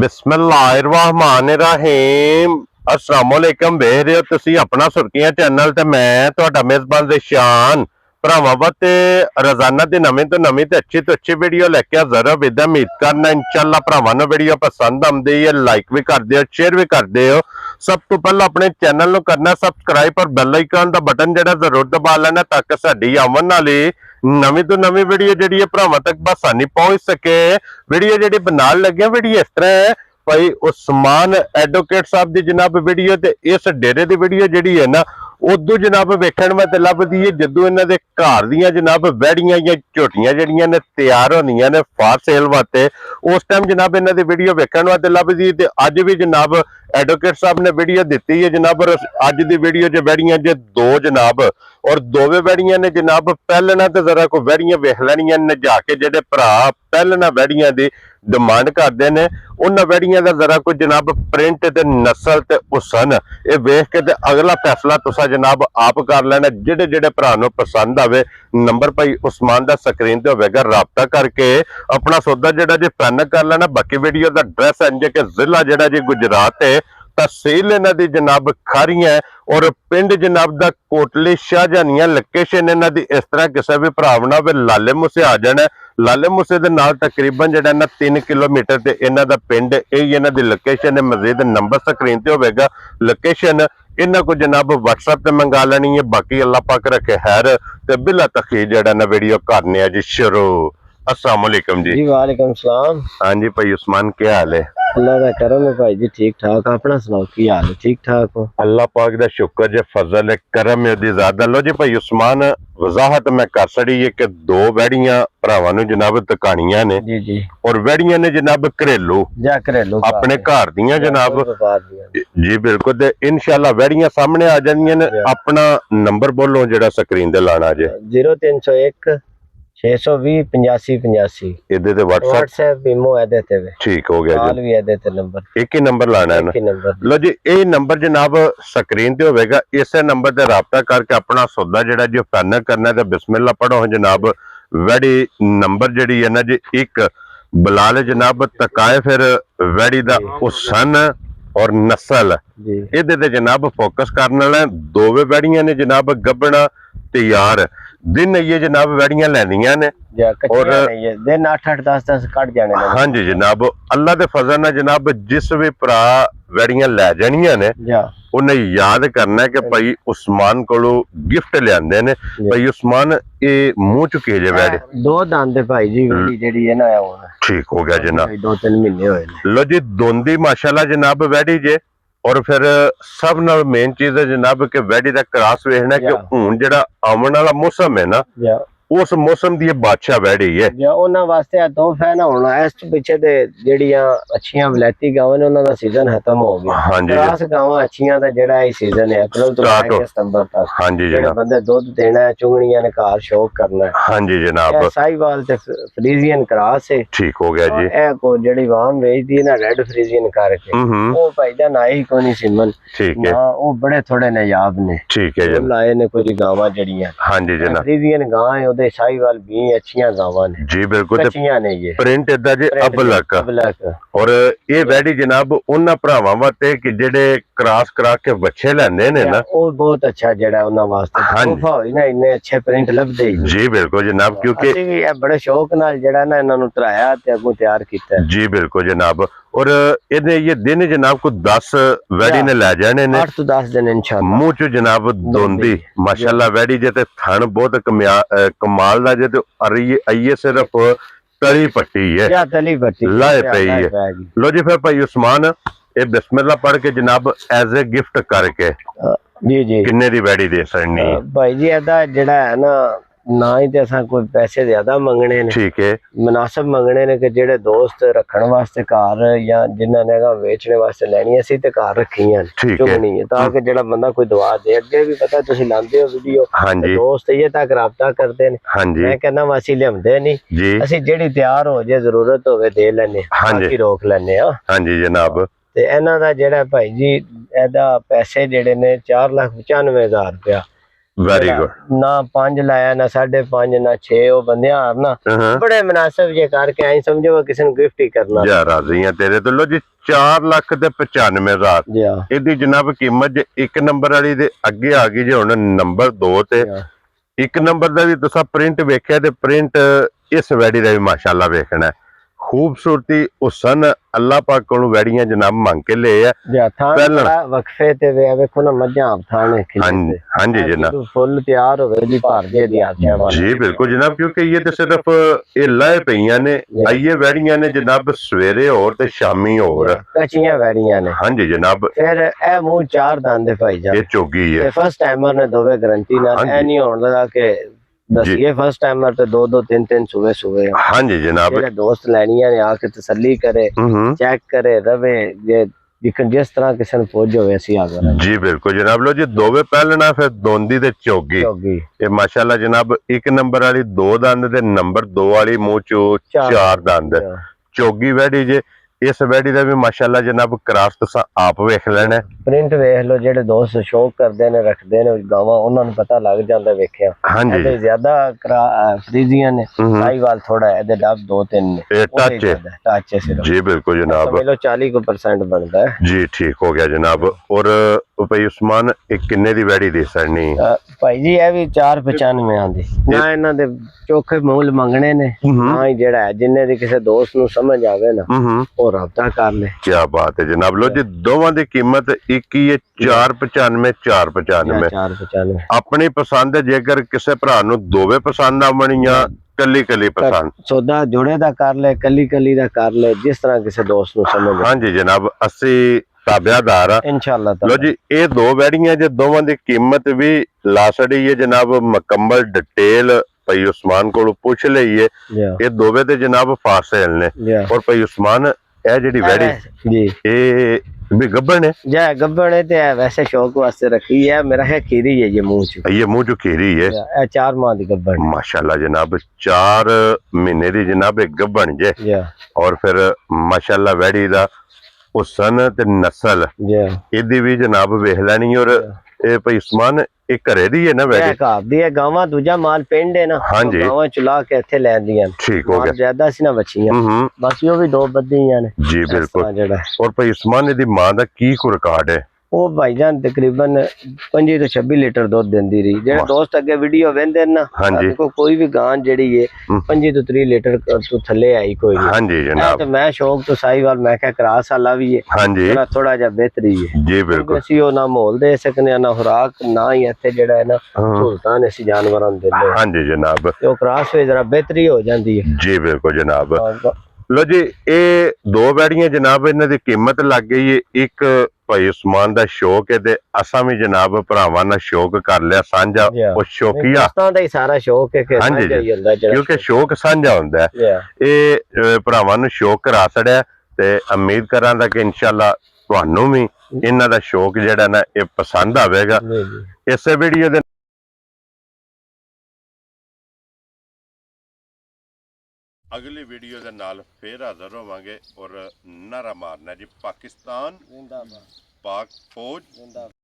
बिस्मिल्लाहिर्रहमानिर्रहीम अस्सलाम वालेकुम। वेख रहे हो तुसी अपना सुर्खियां चैनल ते मैं तुहाडा मेजबान ज़िशान भरावां वास्ते रोजाना दी नवीं तो अच्छी वीडियो लेके हाज़र विद उम्मीद करना इंशाअल्लाह भरावां नूं वीडियो पसंद आउंदी है लाइक भी कर दिओ शेयर भी कर दिओ। सब तो पहला अपने चैनल नूं करना सबसक्राइब और बेल आइकन दा बटन जिहड़ा जरूर दबा लेना ताकि साडी आवन वाली नवीं तो नवीं वीडियो जिहड़ी है भरावां तक बसानी पहुंच सके। वीडियो जिहड़ी बनाण लगे वीडियो इस तरह है भाई उस्मान एडवोकेट साहब की जनाब वीडियो ते इस डेरे की वीडियो जिहड़ी है ना उदू जनाब वेखण वास्ते लभदी है जदों इन्हां दे घर दीयां जनाब वैड़ियां या झोटियां जिहड़ियां ने तैयार होंदियां ने फार सेल वास्ते उस टाइम जनाब इन्हां दी वीडियो वेखण वास्ते लभदी है। ते अज भी जनाब एडवोकेट साहब ने वीडियो दी है जनाब और अज की वीडियो च वैड़ियां जे दो जनाब और दोवे वैड़ियां ने जनाब पहलना तो जरा कोई वैड़ियां वेख लैणियां ने जाके जेडे भरा पहलना वैड़ियां दी डिमांड करते हैं उन्होंने वैड़ियां का जरा कोई जनाब प्रिंट ते नस्ल ते हुसन ये वेख के ते अगला फैसला तुसा जनाब आप कर लेना। जेडे जेडे भरा नूं पसंद आवे नंबर भाई उस्मान दा स्क्रीन ते होवेगा राबता करके अपना सौदा जेड़ा जी फाइनल कर लेना। बाकी वीडियो का एड्रैस है कि जिला जेड़ा जी गुजरात है तहसील इन्हां दी जनाब खारियां और पिंड जनाब दा कोटली शाहजहानिया लोकेशन इन्हां दी इस तरह किसी भी भराव नाल लाले मूसे आ जाना। लाले मूसे दे नाल तकरीबन जेड़ा ना 3 किलोमीटर ते इन्हां दा पिंड यही इन्हां दी लोकेशन है। मजीद नंबर स्क्रीन ते होवेगा लोकेशन इन्हां को जनाब व्हाट्सएप ते मंगा लेनी है। बाकी अल्लाह पाक रखे खैर ते बिला तखीर जेड़ा ना वीडियो करने आ जी शुरू। अस्सलाम वालेकुम जी। वालेकुम सलाम। हाँ जी भाई उस्मान क्या हाल है? अल्लाह का करम है भाई जी ठीक ठाक। अपना सुनाओ की हाल है? ठीक ठाक हो? अल्लाह पाक दा शुक्र जे फजल है करम है दी ज़्यादा। लो जी भाई उस्मान वजाहत मैं कर छड़ी है कि दो वैड़ियां भरावां नूं जनाब तकाणियां ने जी जी और वैड़ियां ने जनाब घरेलू जा घरेलू अपने घर दियां जनाब जी जी बिल्कुल ते इंशाल्लाह वैड़ियां सामने आ जानियां ने। अपना नंबर बोलो जेड़ा स्क्रीन ते लाना जे 0301 620 85 85 इदे ते व्हाट्सएप इमो एदे ते ठीक हो गया कॉल जी। भी एदे ते नंबर एक ही नंबर लाना है ना? एक ही नंबर लो जी ये नंबर जनाब स्क्रीन ते होवेगा इसे नंबर ते राबता करके अपना सौदा जेड़ा जी फाइनल करना है। तो बिस्मिल्लाह पढ़ो जनाब वैड़ी नंबर जेड़ी है ना जी एक बलाल जनाब तकाए फिर वैड़ी दा हुसन और नस्ल इहदे ते जनाब फोकस करने वाला दोवे वैड़ियां ने जनाब गब्बना तैयार दिन ये जनाब वैड़ियां लैनियां ने और दिन 8-8 10-10 कट जाने। हाँ जी जनाब अल्लाह दे फजल नाल जनाब जिस भी भरा वैड़ियां लै जानियां ने उन्हें याद करना है कि भाई उस्मान कोलों गिफ्ट लियादे ने। भाई उस्मान ये मुंह चुके जे वैड़े दो दांदे भाई जी वैड़ी जेड़ी है ना ठीक हो गया जनाब 2-3 महीने होए। लो जी दोंदी माशाल्लाह जनाब वैड़ी जे और फिर सब नाल मेन चीज है जनाब कि वैड़ी दा क्रॉस वेखना कि हुण जेड़ा आवन वाला मौसम है ना उस मौसम दी बादशाह वैड़ी है या उन्हां वास्ते तोहफा है ना। हुण इस पीछे ते जेड़ियां अच्छियां वलैती गावां ने उन्हां दा सीजन खत्म हो गया। हां जी क्रॉस गावां अच्छियां दा जेड़ा ये सीजन है अप्रैल तो लेके सितंबर तक। हां जी जनाब बंदे दूध देना है चुंगणियां ने घर शौक करना है। हां जी जनाब साहिवाल ते फ्रीजियन क्रॉस है ठीक हो गया जी। ए को जेड़ी वाम वेचदी है ना रेड फ्रीजियन करके वो भाई दा ना ही कोनी सिमन ठीक है ना वो बड़े थोड़े नायाब ने ठीक है जनाब लाए ने कुछ गावां जड़ियां। हां जी जनाब फ्रीजियन गां है ओदे साहिवाल भी अच्छियां गावां ने जी बिल्कुल अच्छियां ने ये प्रिंट इदा जे अबलक और ये वैड़ी जनाब उन्हां भरावां वास्ते कि जेडे क्रॉस करा के बच्चे लैंदे ने ना वो बहुत अच्छा जेड़ा उन्हां वास्ते तोहफा होई ना इन्ने अच्छे प्रिंट लभदे जी बिल्कुल जनाब क्योंकि ਅਸੀਂ बड़े शौक नाल जेड़ा ना इन्हां नु तराया ते अगों तैयार कीता जी बिल्कुल जनाब। और इहदे ये दिन जनाब को 10 वैड़ी ने लै जाने ने 8 to 10 दिन इंशाल्लाह मुंह च जनाब दोंदी माशाल्लाह वैड़ी जे ते थन बहुत कमाल दा जे ते आइए सिर्फ तली पट्टी है या तली पट्टी लाए पई है। लो जी फिर भाई उस्मान ये बिस्मिल्लाह पढ़ के जनाब एज ए गिफ्ट करके जी जी किन्ने दी वैड़ी दे सकनी भाई जी एदा जेड़ा है ना ही ते असा कोई पैसे ज्यादा मंगने ने ठीक है मुनासिब मंगने ने कि जेड़े दोस्त रखण वास्ते घर या जिन्हां ने बेचने वास्ते लैनी असी ते घर रखियां चुगनी है ताकि जेड़ा बंदा कोई दुआ दे। अगे भी पता तुसी लांदे हो वीडियो दोस्त ये तक राबता करदे ने मैं कहना वासी लियामदे नहीं असी जेड़ी तैयार हो जे जरूरत होवे दे लेने बाकी रोक लेने। हां जी जनाब ते इन्हां दा जेड़ा भाई जी एदा पैसे जेड़े ने 4,95,000 रुपया ਵੈਰੀ ਗੁੱਡ ਨਾ 5 ਲਾਇਆ ਨਾ 5.5 ਨਾ 6 ਉਹ ਬੰਦੇ ਹਾਰ ਨਾ ਬੜੇ ਮੁਨਾਸਬ ਜੇ ਕਰਕੇ ਐਂ ਸਮਝੋ ਕਿਸੇ ਨੂੰ ਗਿਫਟ ਹੀ ਕਰਨਾ ਯਾ ਰਾਜ਼ੀ ਆ ਤੇਰੇ ਤੋਂ। ਲੋ ਜੀ 4,95,000 ਜੀ ਹਾਂ ਇਹਦੀ ਜਨਾਬ ਕੀਮਤ ਜੇ 1 ਨੰਬਰ ਵਾਲੀ ਦੇ ਅੱਗੇ ਆ ਗਈ ਜੇ ਹੁਣ ਨੰਬਰ 2 ਤੇ 1 ਨੰਬਰ ਦਾ ਵੀ ਤੁਸੀਂ ਪ੍ਰਿੰਟ ਵੇਖਿਆ ਤੇ ਪ੍ਰਿੰਟ ਇਸ ਵੈੜੀ ਦਾ ਵੀ ਮਾਸ਼ਾਅੱਲਾ ਵੇਖਣਾ ਹੈ। खूबसूरती हुसन अल्लाह पाक को वैड़ियां जनाब मंग के ले है पहला वक्फे ते वे वेखो ना मझां थाने खिले हां जी जनाब फुल तैयार होवे जी भर दे दी आते जी बिल्कुल जनाब क्योंकि ये तो सिर्फ ये लाए पईयां ने आइए वैड़ियां ने जनाब सवेरे और ते शामी और कच्चियां वैड़ियां ने हां जी जनाब फिर ए मुंह 4 दांत दे भाई जान ये चोगी है फर्स्ट टाइमर ने दोवे गारंटी नाल ए नहीं होण लगा के दसिए फर्स्ट टाइमर तो 2-2 3-3 सुबह हाँ जी जनाब जेड़े दोस्त लैनियां ने आके तसल्ली करे चेक करे रवे जे जिस तरह किसी ने पहुंच जावे ऐसी आ गए जी बिल्कुल जनाब। लो जी दोवे पहलना फिर दोंदी ते चौगी ये माशाल्लाह जनाब 1 नंबर वाली 2 दंद ते नंबर 2 वाली मुंह चो 4 दंद चौगी वैड़ी जे इस वैड़ी दा भी माशाल्लाह जनाब क्रॉस तुसा आप वेख लेना प्रिंट वेख लो जेड़े दोस्त शौक करदे ने रखदे ने गावां उन्हां नूं पता लग जांदा वेखिया हां जी ते ज्यादा फ्रीजियां ने साहिवाल थोड़ा है दे डब 2-3 ने ये टच है सिर्फ जी बिल्कुल जनाब समझ लो 40% बनदा है जी ठीक हो गया जनाब। और भाई उस्मान एक किन्ने दी वैड़ी दे सरनी भाई जी ये भी 495 आंदी ना इन्हां दे चोखे मूल मंगने ने ना ही जेड़ा है जिन्ने दी किसी दोस्त नूं समझ आवे ना और रब्ता कर ले। क्या बात है जनाब। लो जी दोवां दी कीमत एक ही है 495 अपनी पसंद है जेकर किसी भरा नूं दोवे पसंद आवणियां कली कली पसंद सौदा जुड़े दा कर ले कली कली दा कर ले जिस तरह किसी दोस्त नूं समझ। हां जी जनाब अस्सी ताबेदार इंशाअल्लाह। लो जी ये दो वैड़ियां जे दोवां दी कीमत भी ला छड़ी है जनाब मुकम्मल डिटेल भाई उस्मान को पूछ लईए ये दोवे ते जनाब फासिल ने और भाई उस्मान ए जेडी वैड़ी जी ए भी गब्बन है जय गब्बन है ते वैसे शौक वास्ते रखी है मेरा है खीरी है ये मुंह जो खीरी है 4 माह दी गब्बन माशाल्लाह जनाब 4 महीने दी जनाब एक गब्बन जे और फिर माशाल्लाह वैड़ी दा हुसन ते नस्ल इदी भी जनाब वेख लैनी और ए भाई उस्मान एक घरे दी है ना वैड़ी घाब दी है गावां दूजा माल पिंड है ना हां जी गावां चुला के इथे लैंदियां ठीक हो गया ज्यादा सी ना बच्चियां बस यो भी 2 बद्दियां ने जी बिल्कुल। और भाई उस्मान दी मां दा की को रिकॉर्ड है वो भाईजान तकरीबन 25 ਤੋਂ 26 ਲੀਟਰ ਦੁੱਧ ਦਿੰਦੀ ਰਹੀ ਜਿਹੜੇ ਦੋਸਤ ਅੱਗੇ ਵੀਡੀਓ ਵੇਂਦੇ ਨਾ ਦੇਖੋ ਕੋਈ ਵੀ ਗਾਂ ਜਿਹੜੀ ਹੈ 25 ਤੋਂ 30 ਲੀਟਰ ਤੋਂ ਥੱਲੇ ਆਈ ਕੋਈ ਨਹੀਂ ਹਾਂਜੀ ਜਨਾਬ ਤੇ ਮੈਂ ਸ਼ੌਕ ਤੋਂ ਸਾਈਵਾਲ ਮੈਂ ਕਿਹਾ ਕਰਾਸ ਵਾਲਾ ਵੀ ਹੈ ਹਾਂਜੀ ਥੋੜਾ ਜਿਹਾ ਬਿਹਤਰੀ ਹੈ ਜੀ ਬਿਲਕੁਲ ਅਸੀਂ ਉਹ ਨਾ ਮਾਹੌਲ ਦੇ ਸਕਨੇ ਨਾ ਖੁਰਾਕ ਨਾ ਹੀ ਇੱਥੇ ਜਿਹੜਾ ਹੈ ਨਾ ਸਹੂਲਤਾਂ ਨੇ ਅਸੀਂ ਜਾਨਵਰਾਂ ਨੂੰ ਦਿੰਦੇ ਹਾਂਜੀ ਜਨਾਬ ਤੇ ਉਹ ਕਰਾਸ ਵੇ ਜਰਾ ਬਿਹਤਰੀ ਹੋ ਜਾਂਦੀ ਹੈ ਜੀ ਬਿਲकुल जनाब। लो जी ये 2 वैड़ियां जनाब इन्हां दी कीमत लग गई है एक भाई उस्मान दा शौक है ते असां भी जनाब भरावां नाल शौक कर लिया सांझा ओ शौकिया दोस्तां दा ही सारा शौक है कि सांझा ही हुंदा जेड़ा क्योंकि शौक सांझा हुंदा है ये भरावां नूं शौक करा छड़िया ते उम्मीद करां दा कि इंशाअल्लाह तुहानू भी इन्हां दा शौक जेड़ा ना ये पसंद आवेगा। इस वीडियो दे अगली वीडियो के नाल फिर हाजिर होवांगे और नारा मारना जी पाकिस्तान जिंदाबाद पाक फौज जिंदाबाद।